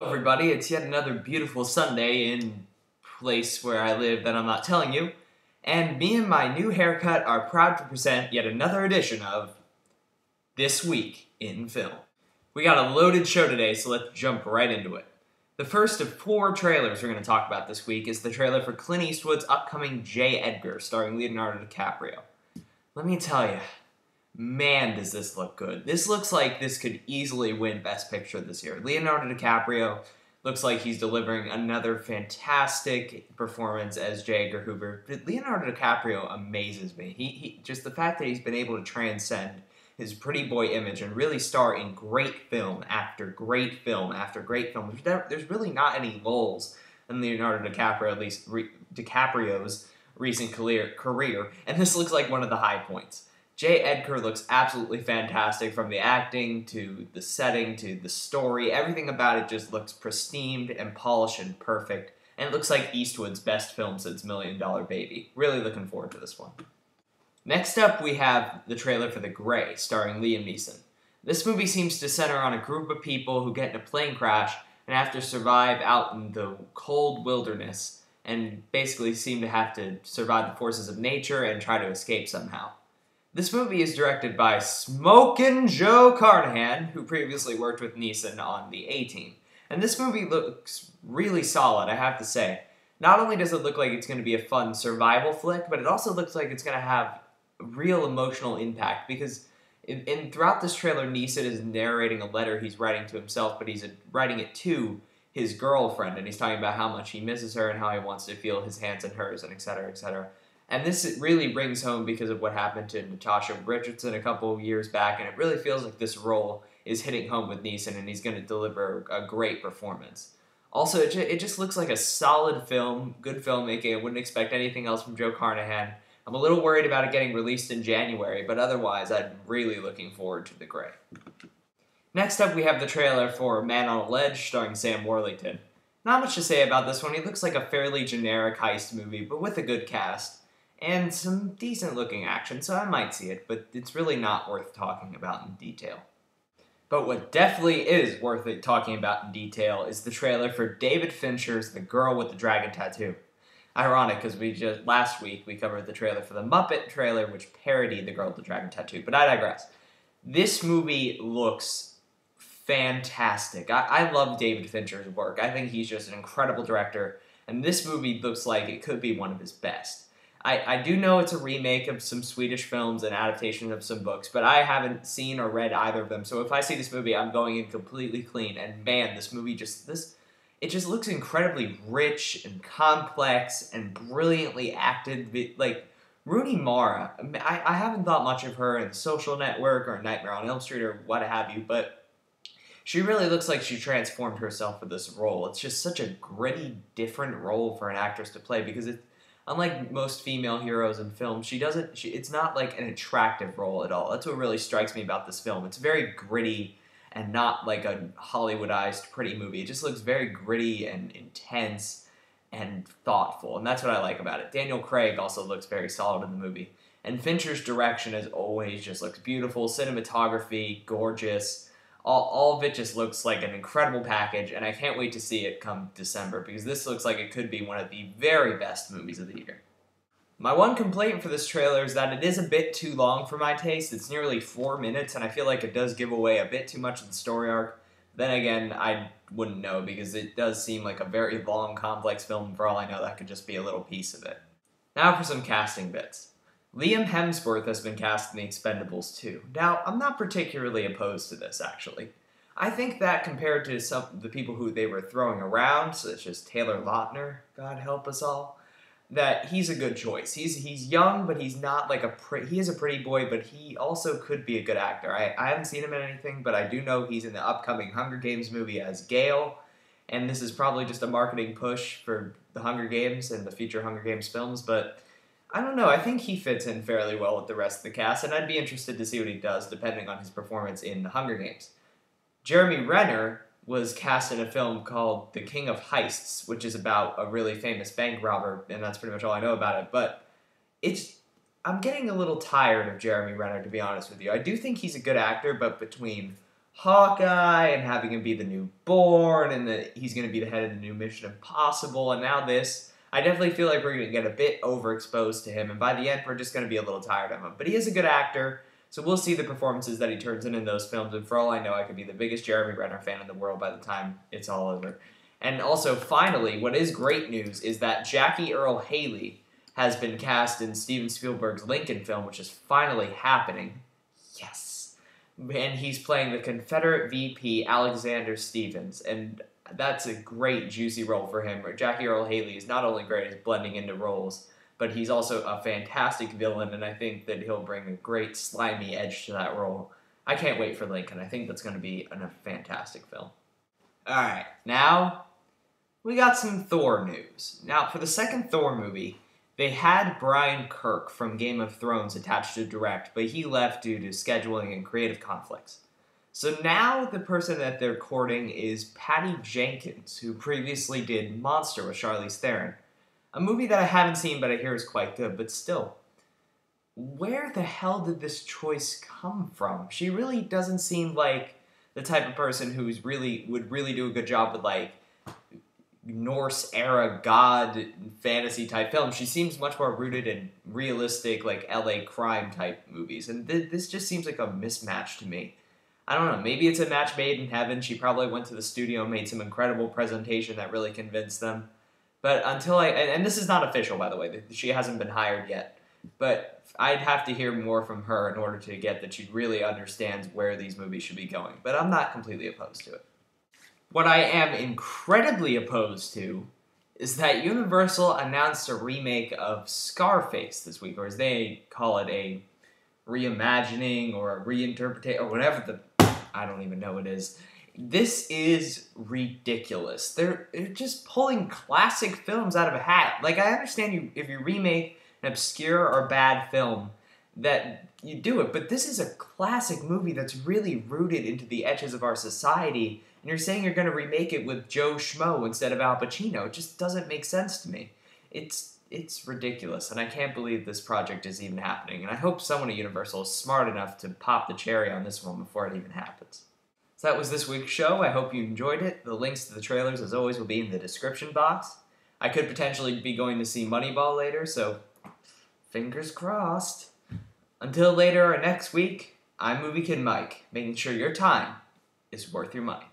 Everybody, it's yet another beautiful Sunday in place where I live that I'm not telling you, and me and my new haircut are proud to present yet another edition of This Week in Film. We got a loaded show today, so let's jump right into it. The first of 4 trailers we're going to talk about this week is the trailer for Clint Eastwood's upcoming Edgar, starring Leonardo DiCaprio. Let me tell you, man, does this look good. This looks like this could easily win Best Picture this year. Leonardo DiCaprio looks like he's delivering another fantastic performance as J. Edgar Hoover. Leonardo DiCaprio amazes me. He just the fact that he's been able to transcend his pretty boy image and really star in great film after great film after great film. There's really not any lulls in Leonardo DiCaprio, at least DiCaprio's recent career, and this looks like one of the high points. J. Edgar looks absolutely fantastic, from the acting to the setting to the story. Everything about it just looks pristine and polished and perfect, and it looks like Eastwood's best film since Million Dollar Baby. Really looking forward to this one. Next up, we have the trailer for The Grey, starring Liam Neeson. This movie seems to center on a group of people who get in a plane crash and have to survive out in the cold wilderness and basically seem to have to survive the forces of nature and try to escape somehow. This movie is directed by Smokin' Joe Carnahan, who previously worked with Neeson on The A-Team. And this movie looks really solid, I have to say. Not only does it look like it's going to be a fun survival flick, but it also looks like it's going to have real emotional impact, because throughout this trailer, Neeson is narrating a letter he's writing to himself, but he's writing it to his girlfriend, and he's talking about how much he misses her and how he wants to feel his hands in hers, and etc., etc. And this really brings home because of what happened to Natasha Richardson a couple of years back, and it really feels like this role is hitting home with Neeson, and he's going to deliver a great performance. Also, it just looks like a solid film, good filmmaking. I wouldn't expect anything else from Joe Carnahan. I'm a little worried about it getting released in January, but otherwise, I'm really looking forward to The Grey. Next up, we have the trailer for Man on a Ledge, starring Sam Worthington. Not much to say about this one. He looks like a fairly generic heist movie, but with a good cast and some decent-looking action, so I might see it, but it's really not worth talking about in detail. But what definitely is worth talking about in detail is the trailer for David Fincher's The Girl with the Dragon Tattoo. Ironic, because last week we covered the trailer for the Muppet trailer, which parodied The Girl with the Dragon Tattoo, but I digress. This movie looks fantastic. I love David Fincher's work. I think he's just an incredible director, and this movie looks like it could be one of his best. I do know it's a remake of some Swedish films and adaptation of some books, but I haven't seen or read either of them, so if I see this movie, I'm going in completely clean, and man, this movie it just looks incredibly rich and complex and brilliantly acted. Like, Rooney Mara, I haven't thought much of her in The Social Network or Nightmare on Elm Street or what have you, but she really looks like she transformed herself for this role. It's just such a gritty, different role for an actress to play, because unlike most female heroes in film, it's not like an attractive role at all. That's what really strikes me about this film. It's very gritty and not like a Hollywoodized pretty movie. It just looks very gritty and intense and thoughtful, and that's what I like about it. Daniel Craig also looks very solid in the movie. And Fincher's direction, as always, just looks beautiful. Cinematography, gorgeous. All of it just looks like an incredible package, and I can't wait to see it come December, because this looks like it could be one of the very best movies of the year. My one complaint for this trailer is that it is a bit too long for my taste. It's nearly 4 minutes, and I feel like it does give away a bit too much of the story arc. Then again, I wouldn't know, because it does seem like a very long, complex film. For all I know, that could just be a little piece of it. Now for some casting bits. Liam Hemsworth has been cast in The Expendables 2. Now, I'm not particularly opposed to this, actually. I think that compared to some of the people who they were throwing around, such as Taylor Lautner, God help us all, that he's a good choice. He's young, but he's not like he is a pretty boy, but he also could be a good actor. I haven't seen him in anything, but I do know he's in the upcoming Hunger Games movie as Gale, and this is probably just a marketing push for the Hunger Games and the future Hunger Games films, but I don't know. I think he fits in fairly well with the rest of the cast, and I'd be interested to see what he does depending on his performance in the Hunger Games. Jeremy Renner was cast in a film called The King of Heists, which is about a really famous bank robber, and that's pretty much all I know about it, but I'm getting a little tired of Jeremy Renner, to be honest with you. I do think he's a good actor, but between Hawkeye and having him be the new Bourne and that he's going to be the head of the new Mission Impossible and now this. I definitely feel like we're going to get a bit overexposed to him and by the end we're just going to be a little tired of him. But he is a good actor, so we'll see the performances that he turns in those films, and for all I know I could be the biggest Jeremy Renner fan in the world by the time it's all over. And also, finally, what is great news is that Jackie Earle Haley has been cast in Steven Spielberg's Lincoln film, which is finally happening. Yes. And he's playing the Confederate VP Alexander Stevens, and that's a great, juicy role for him. Jackie Earle Haley is not only great at blending into roles, but he's also a fantastic villain, and I think that he'll bring a great, slimy edge to that role. I can't wait for Lincoln. I think that's going to be a fantastic film. Alright, now we got some Thor news. Now, for the second Thor movie, they had Brian Kirk from Game of Thrones attached to direct, but he left due to scheduling and creative conflicts. So now the person that they're courting is Patty Jenkins, who previously did Monster with Charlize Theron. A movie that I haven't seen, but I hear is quite good, but still. Where the hell did this choice come from? She really doesn't seem like the type of person who's would really do a good job with, like, Norse-era god fantasy type films. She seems much more rooted in realistic, like, LA crime type movies, and this just seems like a mismatch to me. I don't know, maybe it's a match made in heaven. She probably went to the studio, made some incredible presentation that really convinced them. But until and this is not official, by the way, she hasn't been hired yet, but I'd have to hear more from her in order to get that she really understands where these movies should be going. But I'm not completely opposed to it. What I am incredibly opposed to is that Universal announced a remake of Scarface this week, or as they call it, a reimagining or a reinterpretation, or whatever I don't even know what it is. This is ridiculous. They're just pulling classic films out of a hat. Like, I understand if you remake an obscure or bad film, that you do it, but this is a classic movie that's really rooted into the edges of our society, and you're saying you're going to remake it with Joe Schmo instead of Al Pacino. It just doesn't make sense to me. It's ridiculous, and I can't believe this project is even happening, and I hope someone at Universal is smart enough to pop the cherry on this one before it even happens. So that was this week's show. I hope you enjoyed it. The links to the trailers, as always, will be in the description box. I could potentially be going to see Moneyball later, so fingers crossed. Until later or next week, I'm Movie Kid Mike, making sure your time is worth your money.